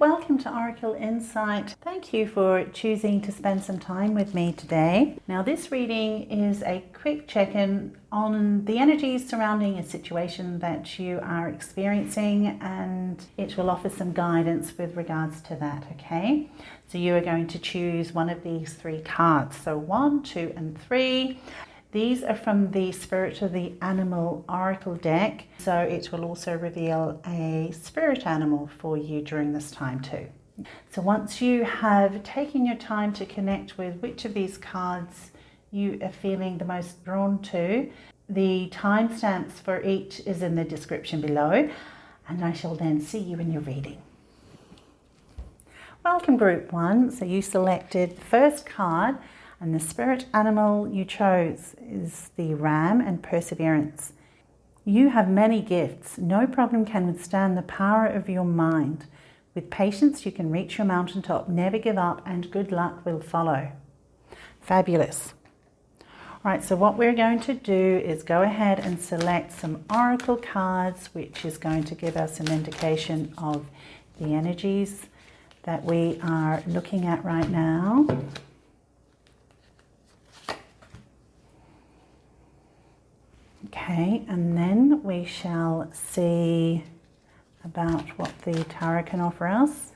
welcome to Oracle Insight. Thank you for choosing to spend some time with me today. Now, this reading is a quick check-in on the energies surrounding a situation that you are experiencing, and it will offer some guidance with regards to that, okay? So you are going to choose one of these three cards. So 1, 2, and 3. These are from the Spirit of the Animal Oracle deck, so it will also reveal a spirit animal for you during this time too. So once you have taken your time to connect with which of these cards you are feeling the most drawn to, the timestamps for each is in the description below, and I shall then see you in your reading. Welcome Group 1, so you selected the first card, and the spirit animal you chose is the Ram and Perseverance. You have many gifts. No problem can withstand the power of your mind. With patience, you can reach your mountaintop. Never give up, and good luck will follow. Fabulous. All right, so what we're going to do is go ahead and select some oracle cards, which is going to give us an indication of the energies that we are looking at right now. Okay, and then we shall see about what the tarot can offer us.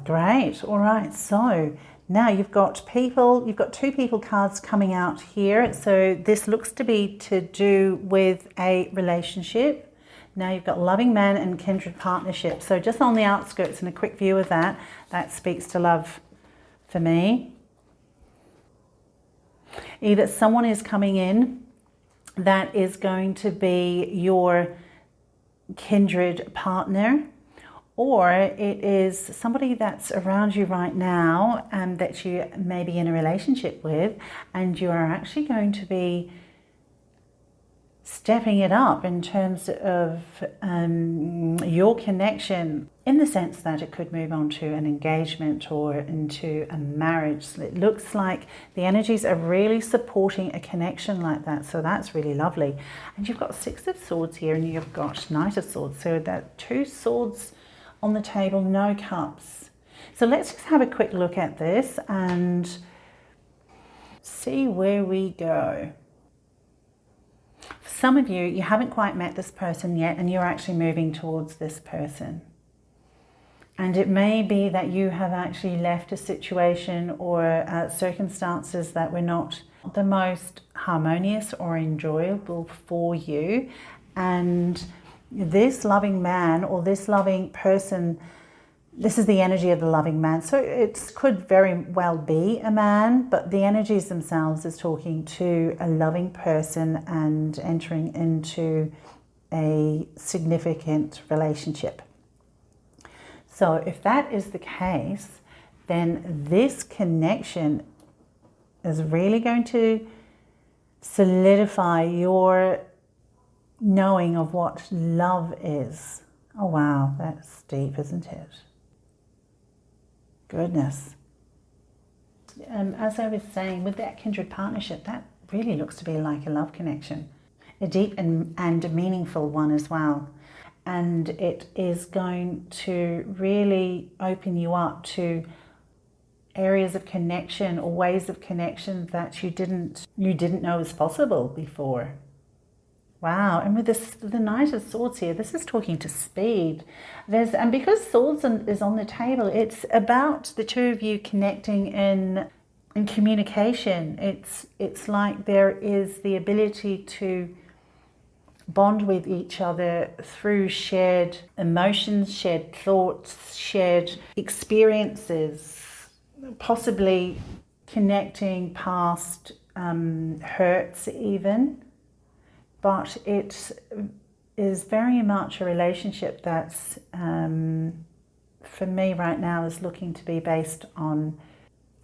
Great, all right, so now you've got two people cards coming out here. So this looks to be to do with a relationship. Now you've got loving man and kindred partnership. So just on the outskirts and a quick view of that, that speaks to love for me. Either someone is coming in that is going to be your kindred partner, or it is somebody that's around you right now and that you may be in a relationship with, and you are actually going to be stepping it up in terms of your connection, in the sense that it could move on to an engagement or into a marriage. So it looks like the energies are really supporting a connection like that, so that's really lovely. And you've got 6 of Swords here, and you've got Knight of Swords, so that 2 swords on the table, no cups. So let's just have a quick look at this and see where we go. For some of you, you haven't quite met this person yet, and you're actually moving towards this person. And it may be that you have actually left a situation or circumstances that were not the most harmonious or enjoyable for you, and this loving man or this loving person, this is the energy of the loving man. So it could very well be a man, but the energies themselves is talking to a loving person and entering into a significant relationship. So if that is the case, then this connection is really going to solidify your knowing of what love is. Oh wow, that's deep, isn't it? Goodness. As I was saying, with that kindred partnership, that really looks to be like a love connection, a deep and meaningful one as well. And it is going to really open you up to areas of connection or ways of connection that you didn't know was possible before. Wow, and with the Knight of Swords here, this is talking to speed. And because Swords is on the table, it's about the two of you connecting in communication. It's like there is the ability to bond with each other through shared emotions, shared thoughts, shared experiences, possibly connecting past hurts even. But it is very much a relationship that's, for me right now, is looking to be based on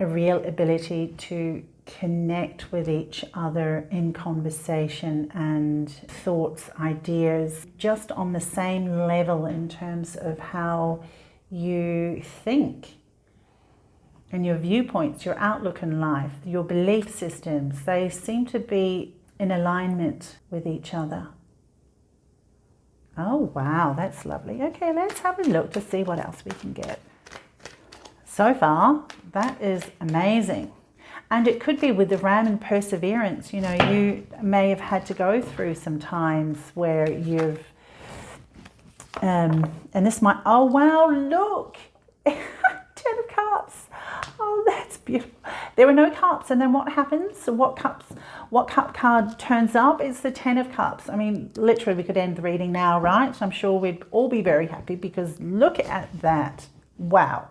a real ability to connect with each other in conversation and thoughts, ideas, just on the same level in terms of how you think and your viewpoints, your outlook on life, your belief systems. They seem to be in alignment with each other. Oh wow, that's lovely. Okay, let's have a look to see what else we can get. So far, that is amazing. And it could be with the Ram and perseverance. You know, you may have had to go through some times where you've, and this might, oh wow, look, 10 of Cups. Oh, that's beautiful. There were no cups, and then what happens? So what cup card turns up? It's the 10 of Cups. I mean, literally, we could end the reading now, right? I'm sure we'd all be very happy because look at that. Wow.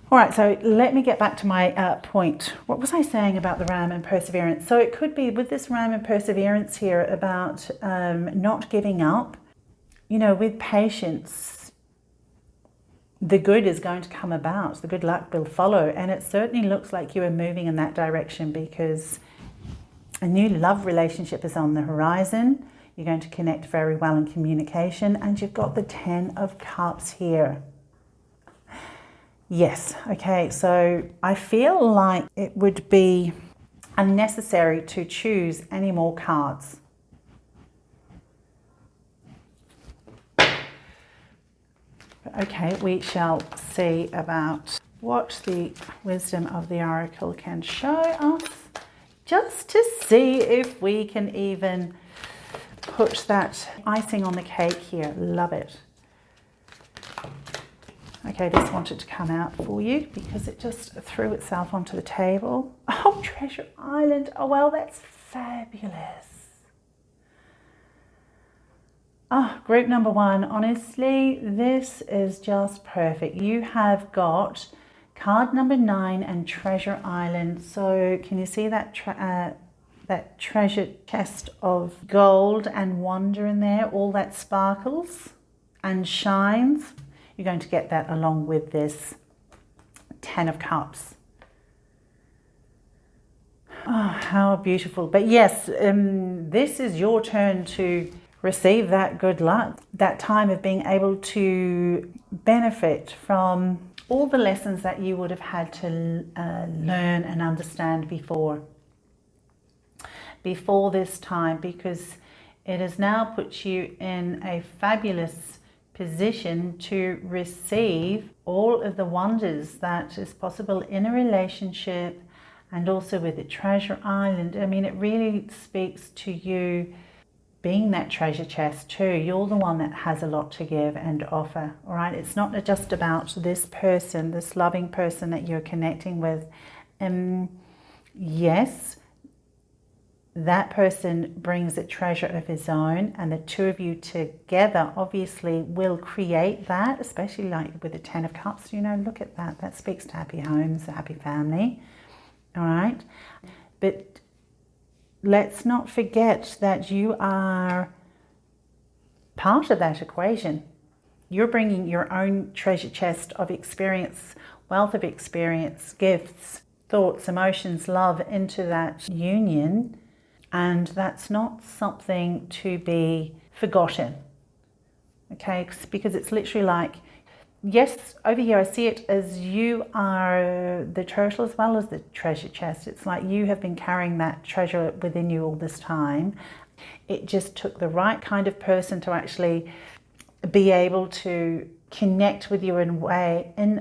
All right, so let me get back to my point. What was I saying about the Ram and perseverance? So it could be with this Ram and perseverance here about not giving up. You know, with patience, the good is going to come about. The good luck will follow. And it certainly looks like you are moving in that direction because a new love relationship is on the horizon. You're going to connect very well in communication. And you've got the 10 of Cups here. Yes, okay, so I feel like it would be unnecessary to choose any more cards. Okay, we shall see about what the wisdom of the oracle can show us, just to see if we can even put that icing on the cake here. Love it. Okay, this wanted to come out for you because it just threw itself onto the table. Oh, Treasure Island. Oh, well, that's fabulous. Oh, group number 1. Honestly, this is just perfect. You have got card number 9 and Treasure Island. So can you see that that treasure chest of gold and wonder in there? All that sparkles and shines. You're going to get that along with this 10 of Cups. Oh, how beautiful. But yes, this is your turn to receive that good luck, that time of being able to benefit from all the lessons that you would have had to learn and understand before this time, because it has now put you in a fabulous position to receive all of the wonders that is possible in a relationship and also with the Treasure Island. I mean, it really speaks to you being that treasure chest too. You're the one that has a lot to give and offer, all right? It's not just about this person, this loving person that you're connecting with. Yes, that person brings a treasure of his own, and the two of you together obviously will create that, especially like with the 10 of Cups. You know, look at that. That speaks to happy homes, a happy family. All right. But let's not forget that you are part of that equation. You're bringing your own treasure chest of experience, wealth of experience, gifts, thoughts, emotions, love into that union. And that's not something to be forgotten, okay? Because it's literally like, yes, over here I see it as you are the turtle as well as the treasure chest. It's like you have been carrying that treasure within you all this time. It just took the right kind of person to actually be able to connect with you in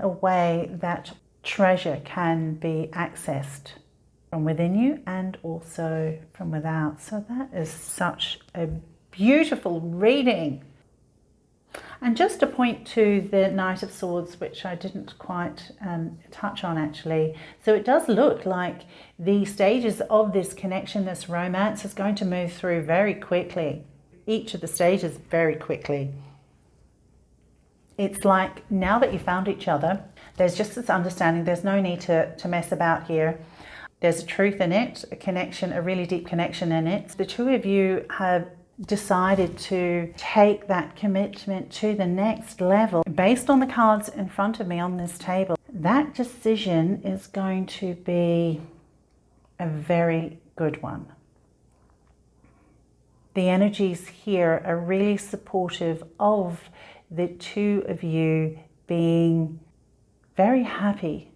a way that treasure can be accessed from within you and also from without. So that is such a beautiful reading. And just to point to the Knight of Swords, which I didn't quite touch on actually. So it does look like the stages of this connection, this romance, is going to move through very quickly. Each of the stages very quickly. It's like now that you found each other, there's just this understanding. There's no need to mess about here. There's a truth in it, a connection, a really deep connection in it. The two of you have decided to take that commitment to the next level. Based on the cards in front of me on this table, that decision is going to be a very good one. The energies here are really supportive of the two of you being very happy.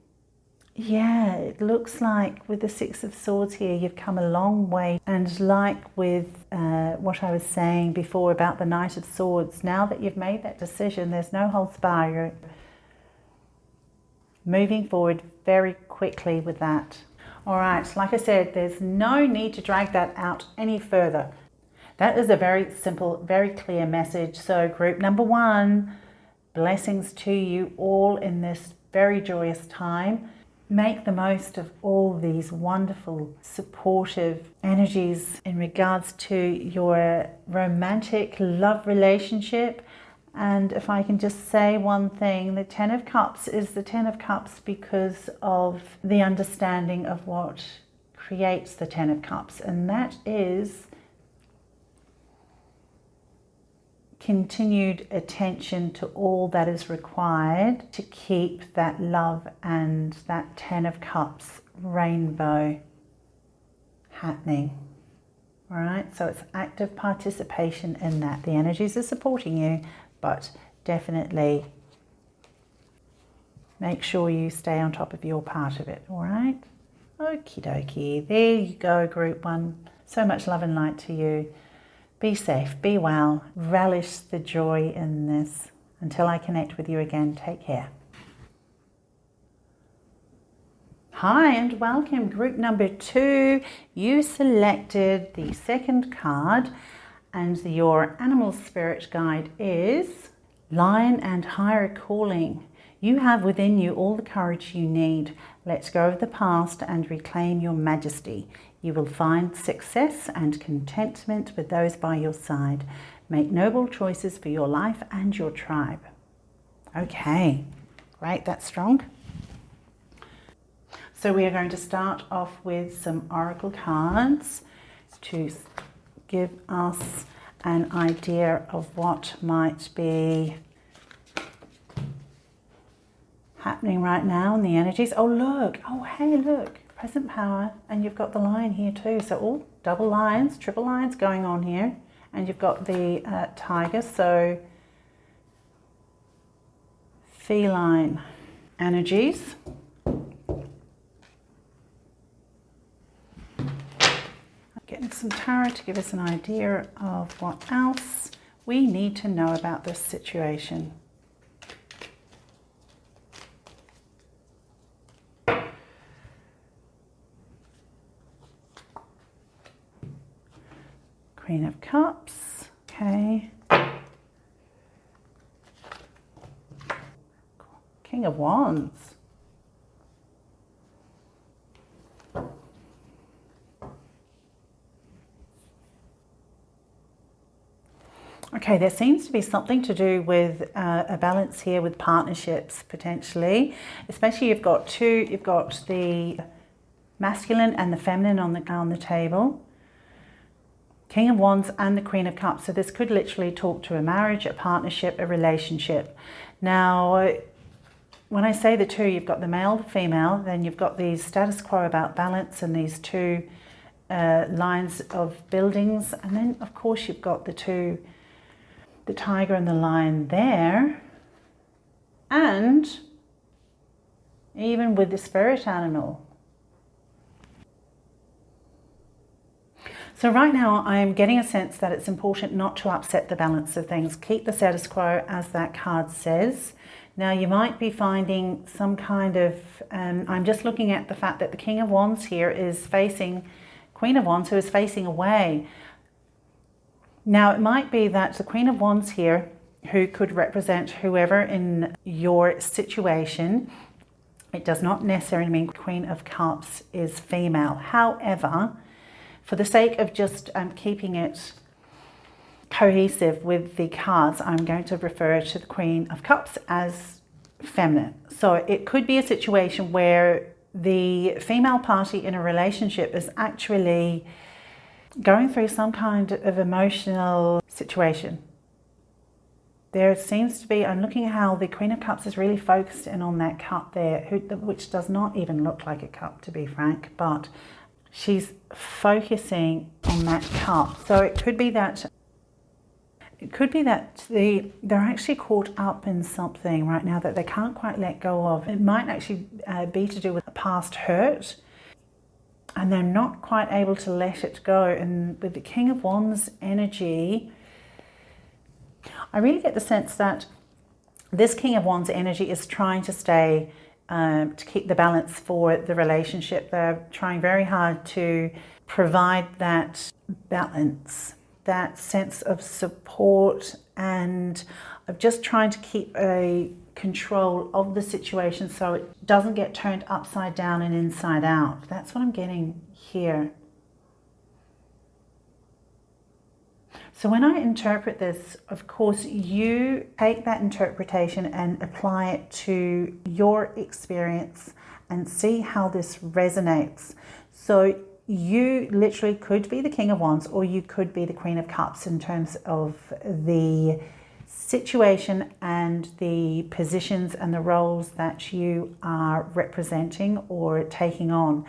Yeah, it looks like with the Six of Swords here, you've come a long way. And like with what I was saying before about the Knight of Swords, now that you've made that decision, there's no holds barred. You're moving forward very quickly with that. All right, like I said, there's no need to drag that out any further. That is a very simple, very clear message. So group number one, blessings to you all in this very joyous time. Make the most of all these wonderful, supportive energies in regards to your romantic love relationship. And if I can just say one thing, the Ten of Cups is the Ten of Cups because of the understanding of what creates the Ten of Cups. And that is continued attention to all that is required to keep that love and that Ten of Cups rainbow happening. All right, so it's active participation in that. The energies are supporting you, but definitely make sure you stay on top of your part of it. All right, okie dokie, there you go, group one. So much love and light to you. Be safe, be well, relish the joy in this. Until I connect with you again, take care. Hi and welcome, group number two. You selected the second card and your animal spirit guide is Lion and Higher Calling. You have within you all the courage you need. Let go of the past and reclaim your majesty. You will find success and contentment with those by your side. Make noble choices for your life and your tribe. Okay, great, that's strong. So we are going to start off with some oracle cards to give us an idea of what might be happening right now in the energies. Oh look, oh hey look, present power, and you've got the lion here too. So all double lions, triple lions going on here, and you've got the tiger, so feline energies. Getting some tarot to give us an idea of what else we need to know about this situation. Queen of Cups, okay. King of Wands. Okay, there seems to be something to do with a balance here with partnerships potentially, especially you've got the masculine and the feminine on the table. King of Wands and the Queen of Cups. So this could literally talk to a marriage, a partnership, a relationship. Now, when I say the two, you've got the male, the female, then you've got the status quo about balance and these two lines of buildings. And then, of course, you've got the tiger and the lion there. And even with the spirit animal. So right now I'm getting a sense that it's important not to upset the balance of things. Keep the status quo as that card says. Now you might be finding some kind of, I'm just looking at the fact that the King of Wands here is facing Queen of Wands, who is facing away. Now it might be that the Queen of Wands here, who could represent whoever in your situation, it does not necessarily mean Queen of Cups is female. However, for the sake of just keeping it cohesive with the cards, I'm going to refer to the Queen of Cups as feminine. So it could be a situation where the female party in a relationship is actually going through some kind of emotional situation. there seems to be, I'm looking at how the Queen of Cups is really focused in on that cup there, which does not even look like a cup, to be frank, but she's focusing on that cup. So it could be that they're actually caught up in something right now that they can't quite let go of. It might actually be to do with a past hurt, and they're not quite able to let it go. And with the King of Wands energy, I really get the sense that this King of Wands energy is trying to stay, to keep the balance for the relationship. They're trying very hard to provide that balance, that sense of support, and of just trying to keep a control of the situation so it doesn't get turned upside down and inside out. That's what I'm getting here. So when I interpret this, of course, you take that interpretation and apply it to your experience and see how this resonates. So you literally could be the King of Wands, or you could be the Queen of Cups in terms of the situation and the positions and the roles that you are representing or taking on.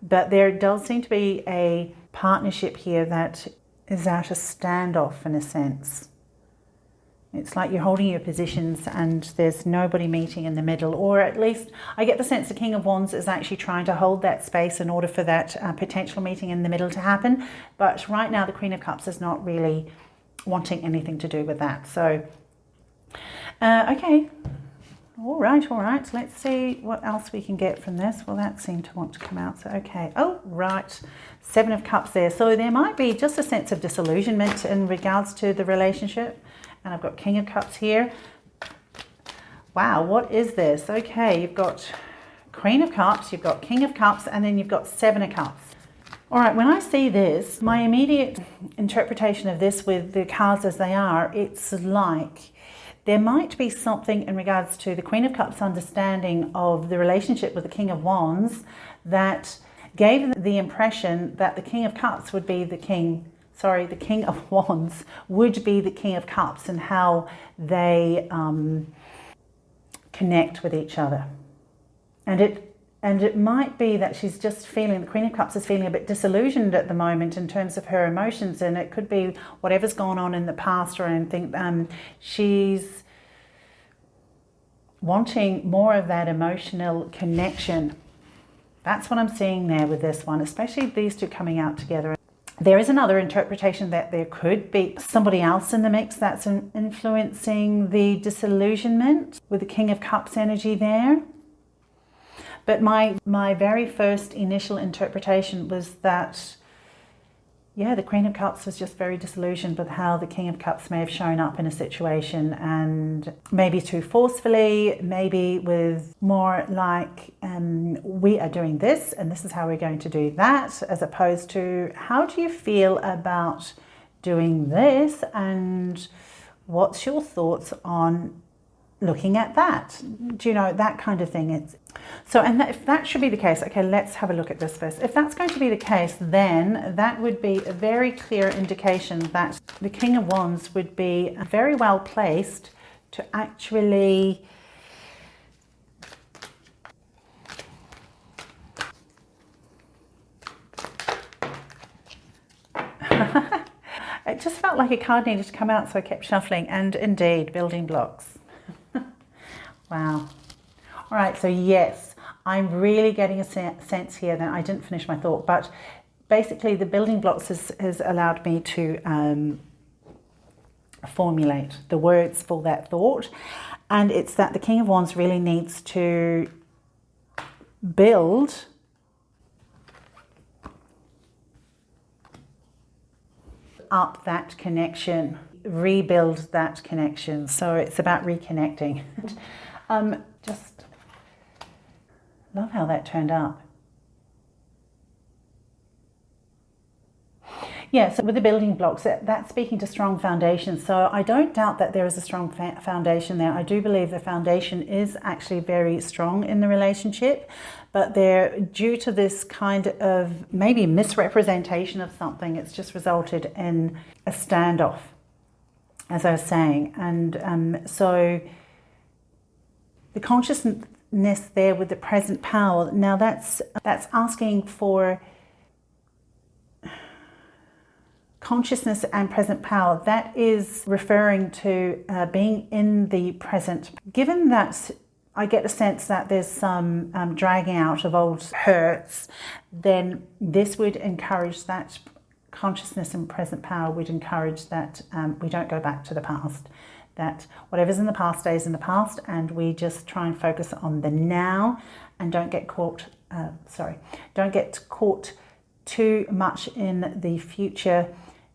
But there does seem to be a partnership here that is at a standoff in a sense. It's like you're holding your positions and there's nobody meeting in the middle, or at least I get the sense the King of Wands is actually trying to hold that space in order for that potential meeting in the middle to happen. But right now the Queen of Cups is not really wanting anything to do with that. So, okay. All right. Let's see what else we can get from this. Well, that seemed to want to come out. So, okay. Oh, right. 7 of Cups there. So there might be just a sense of disillusionment in regards to the relationship. And I've got King of Cups here. Wow, what is this? Okay, you've got Queen of Cups, you've got King of Cups, and then you've got 7 of Cups. All right, when I see this, my immediate interpretation of this with the cards as they are, it's like there might be something in regards to the Queen of Cups understanding of the relationship with the King of Wands that gave the impression that the King of Cups would be the King of Wands would be the King of Cups, and how they connect with each other. And it might be that she's just feeling, the Queen of Cups is feeling a bit disillusioned at the moment in terms of her emotions, and it could be whatever's gone on in the past or anything. She's wanting more of that emotional connection. That's what I'm seeing there with this one, especially these two coming out together. There is another interpretation that there could be somebody else in the mix that's influencing the disillusionment with the King of Cups energy there. But my very first initial interpretation was that, yeah, the Queen of Cups was just very disillusioned with how the King of Cups may have shown up in a situation, and maybe too forcefully, maybe with more like, we are doing this and this is how we're going to do that, as opposed to, how do you feel about doing this and what's your thoughts on looking at that? Do you know, that kind of thing. If that should be the case, okay, let's have a look at this first. If that's going to be the case, then that would be a very clear indication that the King of Wands would be very well placed to actually it just felt like a card needed to come out, so I kept shuffling, and indeed, building blocks. Wow. All right, so yes, I'm really getting a sense here that I didn't finish my thought, but basically the building blocks has allowed me to formulate the words for that thought. And it's that the King of Wands really needs to build up that connection, rebuild that connection. So it's about reconnecting. Just love how that turned up. Yeah, so with the building blocks, that's speaking to strong foundations. So I don't doubt that there is a strong foundation there. I do believe the foundation is actually very strong in the relationship, but they're due to this kind of maybe misrepresentation of something, it's just resulted in a standoff. as I was saying. And so the consciousness there with the present power, now that's asking for consciousness and present power. That is referring to being in the present. Given that I get a sense that there's some dragging out of old hurts, then this would encourage that consciousness and present power would encourage that we don't go back to the past, that whatever's in the past stays in the past, and we just try and focus on the now and don't get caught too much in the future,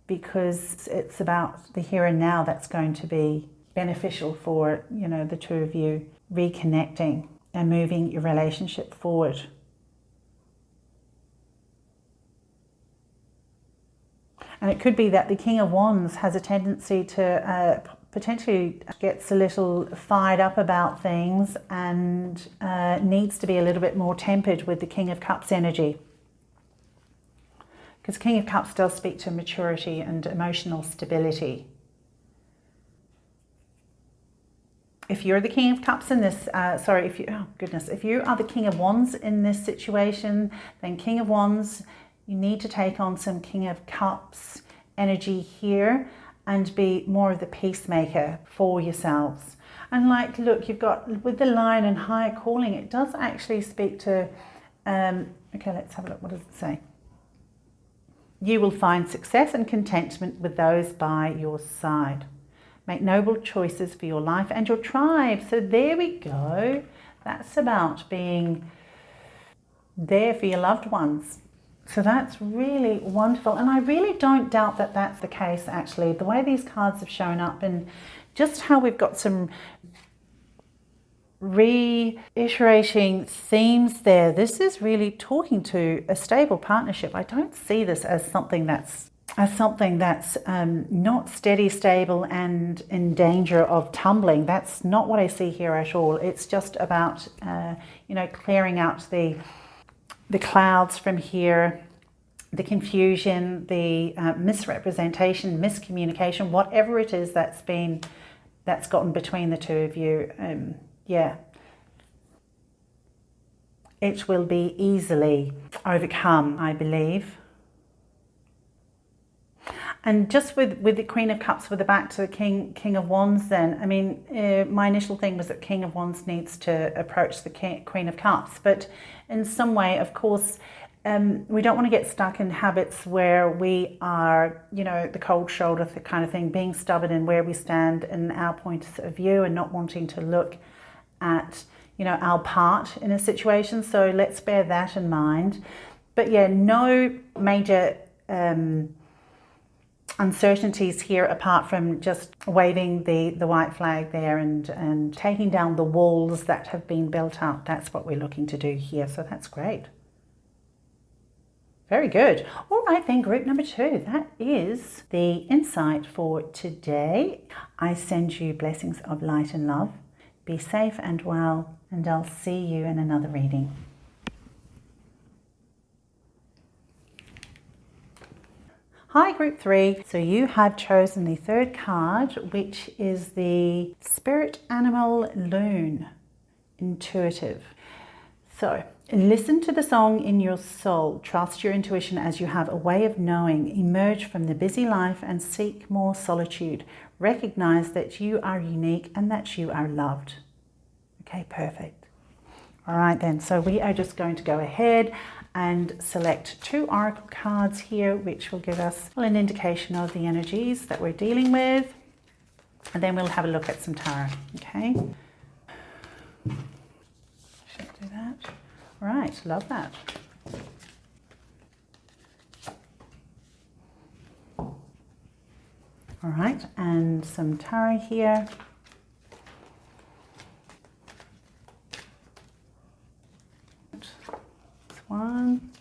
because it's about the here and now that's going to be beneficial for, you know, the two of you reconnecting and moving your relationship forward. And it could be that the King of Wands has a tendency to potentially gets a little fired up about things and needs to be a little bit more tempered with the King of Cups energy. Because King of Cups does speak to maturity and emotional stability. If you're the King of Cups in this, if you are the King of Wands in this situation, then King of Wands, you need to take on some King of Cups energy here and be more of the peacemaker for yourselves. And like, look, you've got with the Lion and higher calling, it does actually speak to, okay, let's have a look. What does it say? You will find success and contentment with those by your side. Make noble choices for your life and your tribe. So there we go. That's about being there for your loved ones. So that's really wonderful. And I really don't doubt that that's the case, actually. The way these cards have shown up and just how we've got some reiterating themes there. This is really talking to a stable partnership. I don't see this as something that's not steady, stable, and in danger of tumbling. That's not what I see here at all. It's just about clearing out the clouds from here, the confusion, the misrepresentation, miscommunication, whatever it is that's gotten between the two of you. It will be easily overcome, I believe. And just with the Queen of Cups with the back to the King of Wands, then, I mean, my initial thing was that King of Wands needs to approach the Queen of Cups. But in some way, of course, we don't want to get stuck in habits where we are, the cold shoulder kind of thing, being stubborn in where we stand in our point of view and not wanting to look at, our part in a situation. So let's bear that in mind. But yeah, no major uncertainties here apart from just waving the white flag there and taking down the walls that have been built up. That's what we're looking to do here. So that's great. Very good. All right then, group number 2. That is the insight for today. I send you blessings of light and love. Be safe and well, and I'll see you in another reading. Hi, group 3. So you have chosen the 3rd card, which is the Spirit Animal Loon, Intuitive. So listen to the song in your soul. Trust your intuition as you have a way of knowing. Emerge from the busy life and seek more solitude. Recognize that you are unique and that you are loved. Okay, perfect. All right then, so we are just going to go ahead and select 2 oracle cards here, which will give us an indication of the energies that we're dealing with. And then we'll have a look at some tarot, okay? Should do that. All right, love that. All right, and some tarot here. One.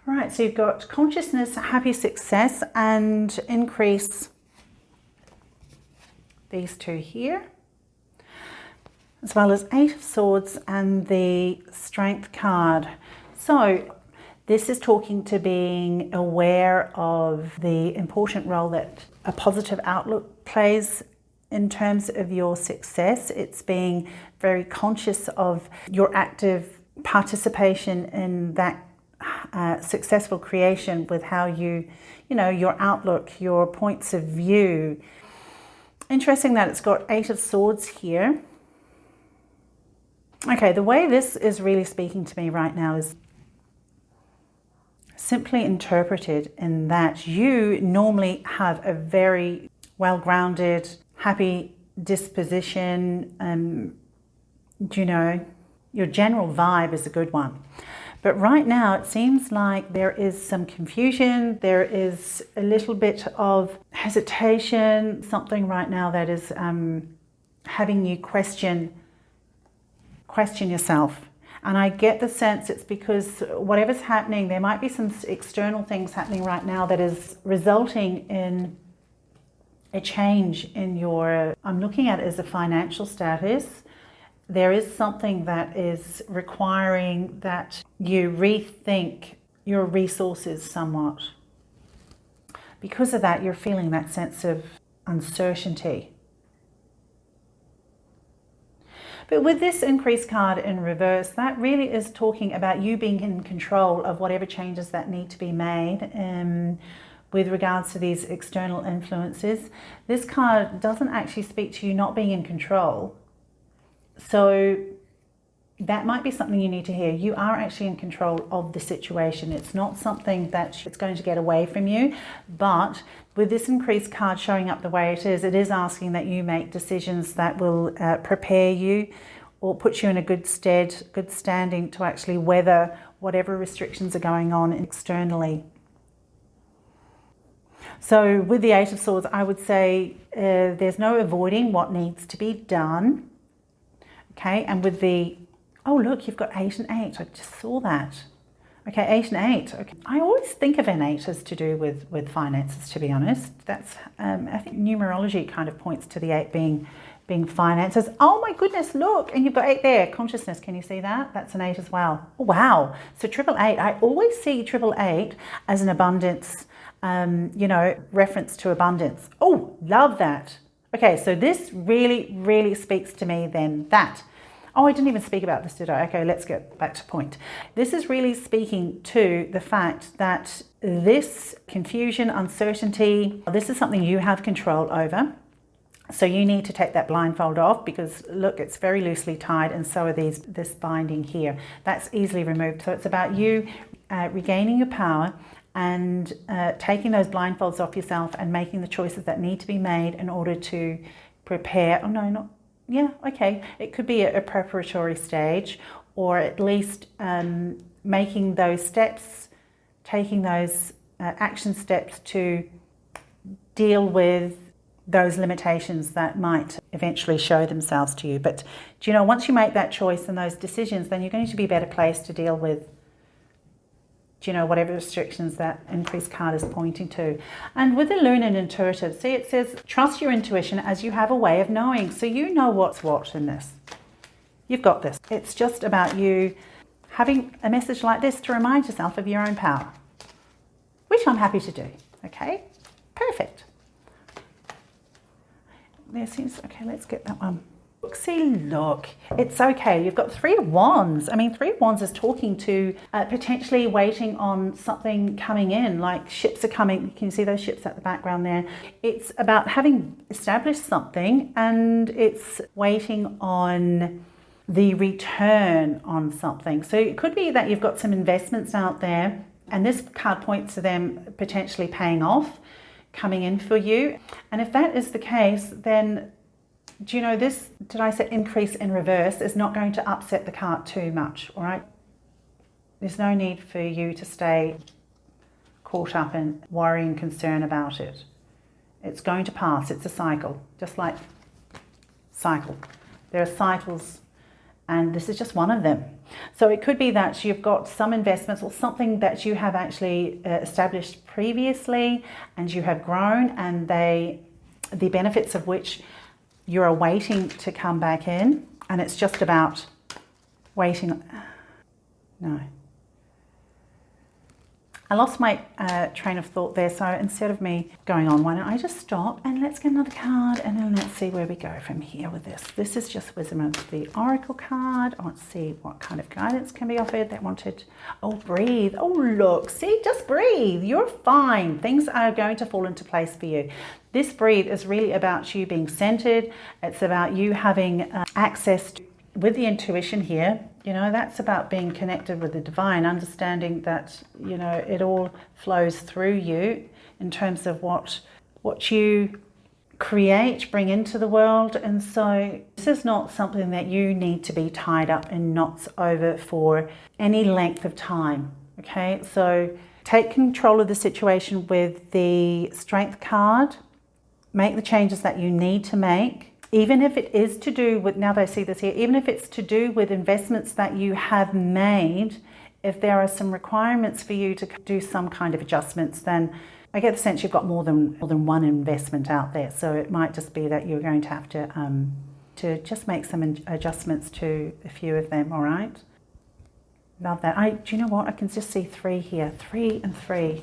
All right, so you've got consciousness, happy success, and increase these 2 here. as well as Eight of Swords and the Strength card. So this is talking to being aware of the important role that a positive outlook plays in terms of your success. It's being very conscious of your active participation in that successful creation with how your outlook, your points of view. Interesting that it's got Eight of Swords here. Okay, the way this is really speaking to me right now is simply interpreted in that you normally have a very well-grounded, happy disposition. Your general vibe is a good one. But right now it seems like there is some confusion, there is a little bit of hesitation, something right now that is having you question yourself. And I get the sense it's because whatever's happening, there might be some external things happening right now that is resulting in a change in your, I'm looking at it as a financial status. There is something that is requiring that you rethink your resources somewhat. Because of that, you're feeling that sense of uncertainty. But with this increased card in reverse, that really is talking about you being in control of whatever changes that need to be made with regards to these external influences. This card doesn't actually speak to you not being in control. So that might be something you need to hear. You are actually in control of the situation. It's not something that it's going to get away from you. But with this increased card showing up the way it is asking that you make decisions that will prepare you or put you in a good standing to actually weather whatever restrictions are going on externally. So with the Eight of Swords, I would say there's no avoiding what needs to be done. Okay, and with the, oh look, you've got 8 and 8. I just saw that. Okay, 8 and 8. Okay. I always think of an 8 as to do with finances, to be honest. That's I think numerology kind of points to the 8 being finances. Oh my goodness, look, and you've got 8 there. Consciousness, can you see that? That's an 8 as well. Oh, wow. So 888. I always see 888 as an abundance, reference to abundance. Oh, love that. Okay, so this really, really speaks to me then that. Oh, I didn't even speak about this, did I? Okay, let's get back to point. This is really speaking to the fact that this confusion, uncertainty, this is something you have control over. So you need to take that blindfold off because look, it's very loosely tied and so are this binding here. That's easily removed. So it's about you regaining your power and taking those blindfolds off yourself and making the choices that need to be made in order to prepare. Oh no, not. Yeah, okay. It could be a preparatory stage or at least making those steps, taking those action steps to deal with those limitations that might eventually show themselves to you. But do you know, once you make that choice and those decisions, then you're going to be better placed to deal with whatever restrictions that increased card is pointing to. And with the Luna and Intuitive, see it says, trust your intuition as you have a way of knowing. So you know what's what in this. You've got this. It's just about you having a message like this to remind yourself of your own power, which I'm happy to do. Okay, perfect. There seems, okay, let's get that one. See, look, it's okay. You've got 3 of Wands. I mean, 3 of Wands is talking to potentially waiting on something coming in, like ships are coming. Can you see those ships at the background there? It's about having established something and it's waiting on the return on something. So it could be that you've got some investments out there and this card points to them potentially paying off, coming in for you. And if that is the case, then do you know this, did I say increase in reverse, is not going to upset the cart too much, all right? There's no need for you to stay caught up in worry and concern about it. It's going to pass. It's a cycle, just like cycle. There are cycles and this is just one of them. So it could be that you've got some investments or something that you have actually established previously and you have grown and the benefits of which you're awaiting to come back in, And it's just about waiting. No. I lost my train of thought there, so instead of me going on, why don't I just stop and let's get another card and then let's see where we go from here with this. This is just Wisdom of the Oracle card. Let's see what kind of guidance can be offered. They wanted, oh, breathe. Oh, look, see, just breathe. You're fine. Things are going to fall into place for you. This breathe is really about you being centered. It's about you having access to, with the intuition here. You know, that's about being connected with the divine, understanding that, you know, it all flows through you in terms of what you create, bring into the world. And so this is not something that you need to be tied up in knots over for any length of time. Okay, so take control of the situation with the Strength card. Make the changes that you need to make. Even if it is to do with, now that I see this here, even if it's to do with investments that you have made, if there are some requirements for you to do some kind of adjustments, then I get the sense you've got more than one investment out there. So it might just be that you're going to have to just make some adjustments to a few of them, all right? Love that. Do you know what? I can just see 3 here, 3 and 3.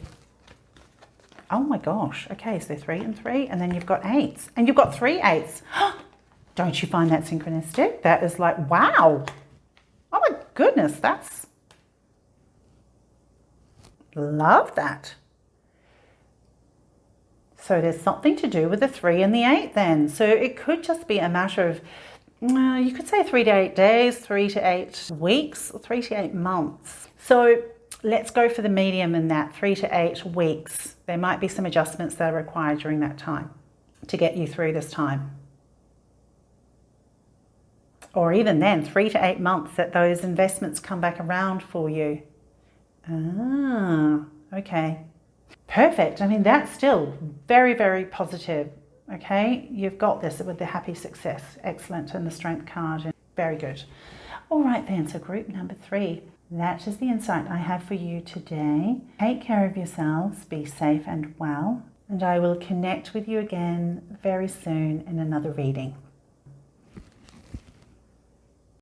Oh my gosh. Okay, so 3 and 3, and then you've got 8s, and you've got 3 8s. Don't you find that synchronistic? That is like, wow. Oh my goodness, that's, love that. So there's something to do with the 3 and the 8 then. So it could just be a matter of, you could say 3 to 8 days, 3 to 8 weeks, 3 to 8 months. So let's go for the medium in that, 3 to 8 weeks. There might be some adjustments that are required during that time to get you through this time. Or even then, 3 to 8 months that those investments come back around for you. Ah, okay. Perfect. I mean, that's still very, very positive. Okay, you've got this with the happy success. Excellent. And the Strength card. Very good. All right then, so group number 3. That is the insight I have for you today. Take care of yourselves, be safe and well, and I will connect with you again very soon in another reading.